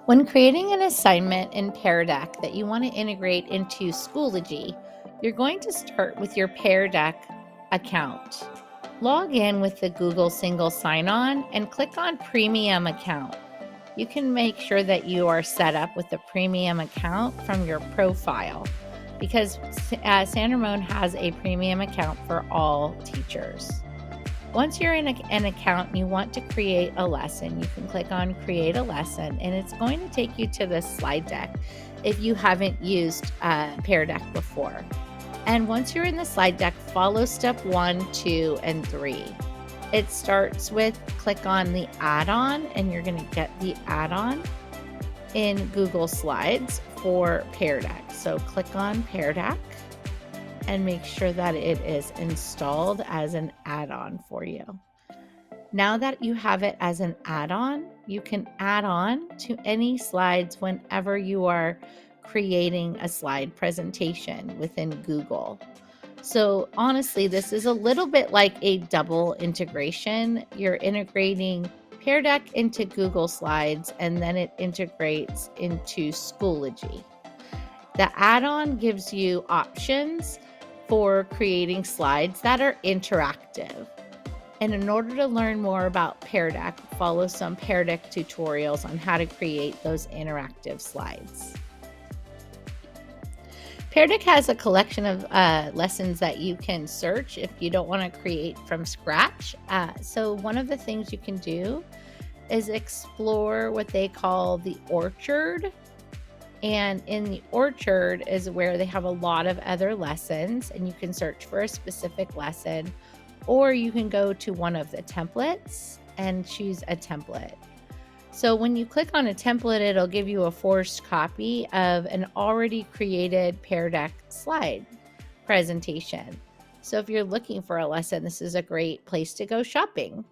When creating an assignment in Pear Deck that you want to integrate into Schoology, you're going to start with your Pear Deck account. Log in with the Google single sign-on and click on Premium Account. You can make sure that you are set up with a premium account from your profile because San Ramon has a premium account for all teachers. Once you're in an account and you want to create a lesson, you can click on Create a Lesson, and it's going to take you to the slide deck if you haven't used Pear Deck before. And once you're in the slide deck, follow step 1, 2, and 3. It starts with click on the add-on, and you're going to get the add-on in Google Slides for Pear Deck. So click on Pear Deck and make sure that it is installed as an add-on for you. Now that you have it as an add-on, you can add on to any slides whenever you are creating a slide presentation within Google. So honestly, this is a little bit like a double integration. You're integrating Pear Deck into Google Slides, and then it integrates into Schoology. The add-on gives you options for creating slides that are interactive. And in order to learn more about Pear Deck, follow some Pear Deck tutorials on how to create those interactive slides. Pear Deck has a collection of lessons that you can search if you don't want to create from scratch. So one of the things you can do is explore what they call the orchard. And in the orchard is where they have a lot of other lessons, and you can search for a specific lesson, or you can go to one of the templates and choose a template. So when you click on a template, it'll give you a forced copy of an already created Pear Deck slide presentation. So if you're looking for a lesson, this is a great place to go shopping.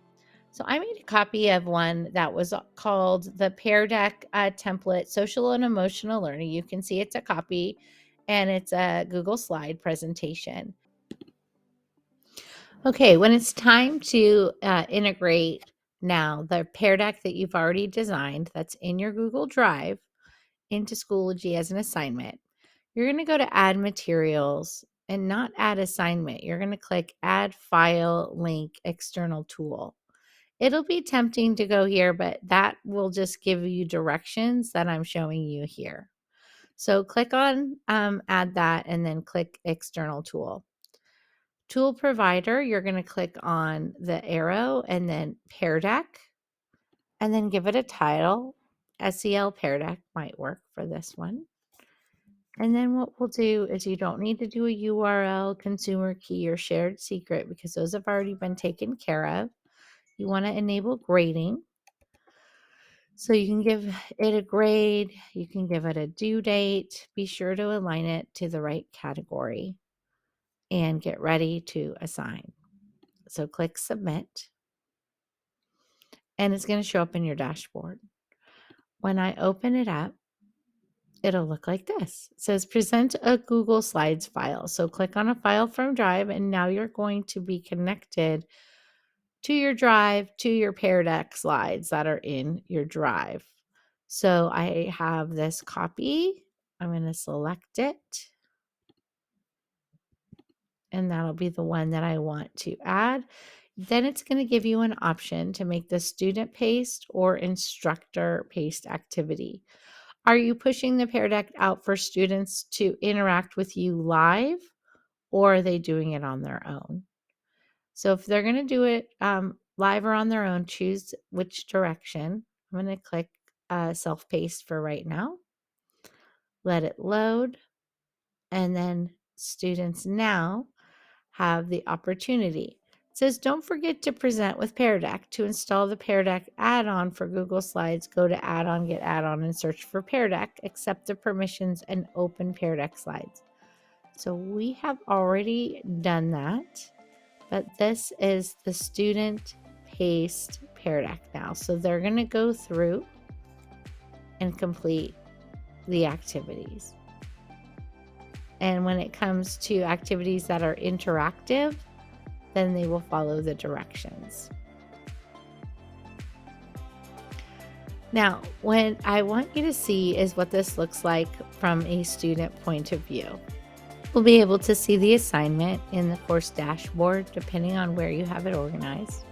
So I made a copy of one that was called the Pear Deck template, Social and Emotional Learning. You can see it's a copy, and it's a Google slide presentation. Okay, when it's time to integrate now the Pear Deck that you've already designed that's in your Google Drive into Schoology as an assignment, you're going to go to Add Materials and not Add Assignment. You're going to click Add File, Link, External Tool. It'll be tempting to go here, but that will just give you directions that I'm showing you here. So click on Add That, and then click External Tool. Tool Provider, you're going to click on the arrow and then Pear Deck, and then give it a title. SEL Pear Deck might work for this one. And then what we'll do is you don't need to do a URL, consumer key, or shared secret because those have already been taken care of. You want to enable grading. So you can give it a grade, you can give it a due date, be sure to align it to the right category, and get ready to assign. So click Submit, and it's going to show up in your dashboard. When I open it up, it'll look like this. It says Present a Google Slides file. So click on a file from Drive, and now you're going to be connected to your Drive, to your Pear Deck slides that are in your Drive. So I have this copy. I'm going to select it. And that'll be the one that I want to add. Then it's going to give you an option to make the student paste or instructor paste activity. Are you pushing the Pear Deck out for students to interact with you live, or are they doing it on their own? So if they're going to do it live or on their own, choose which direction. I'm going to click self-paste for right now. Let it load. And then students now have the opportunity. It says, don't forget to present with Pear Deck. To install the Pear Deck add-on for Google Slides, go to Add-on, Get Add-on, and search for Pear Deck. Accept the permissions and open Pear Deck Slides. So we have already done that, but this is the student paste Pear Deck now. So they're going to go through and complete the activities. And when it comes to activities that are interactive, then they will follow the directions. Now, what I want you to see is what this looks like from a student point of view. We'll be able to see the assignment in the course dashboard, depending on where you have it organized.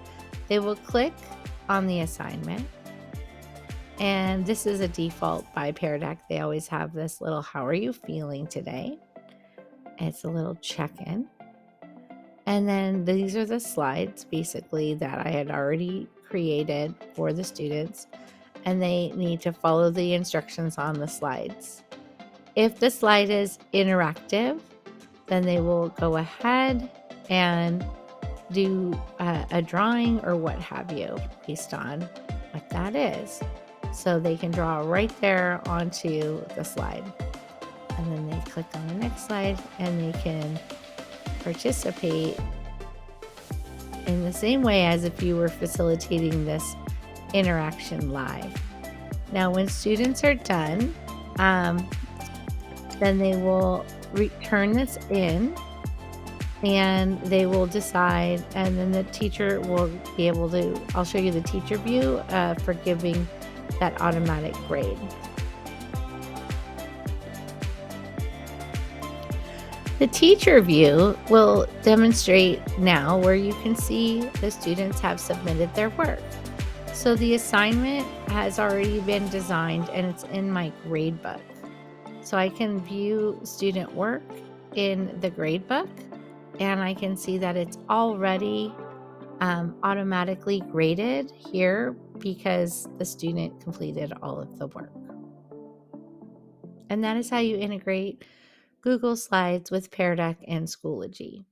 They will click on the assignment, and this is a default by Pear Deck. They always have this little "How are you feeling today?" It's a little check-in. And then these are the slides basically that I had already created for the students, and they need to follow the instructions on the slides. If the slide is interactive, then they will go ahead and do a drawing or what have you based on what that is. So they can draw right there onto the slide. And then they click on the next slide and they can participate in the same way as if you were facilitating this interaction live. Now, when students are done, then they will return this in and they will decide, and then the teacher will be able to, I'll show you the teacher view for giving that automatic grade. The teacher view will demonstrate now where you can see the students have submitted their work. So the assignment has already been designed and it's in my gradebook. So I can view student work in the gradebook and I can see that it's already automatically graded here because the student completed all of the work. And that is how you integrate Google Slides with Pear Deck and Schoology.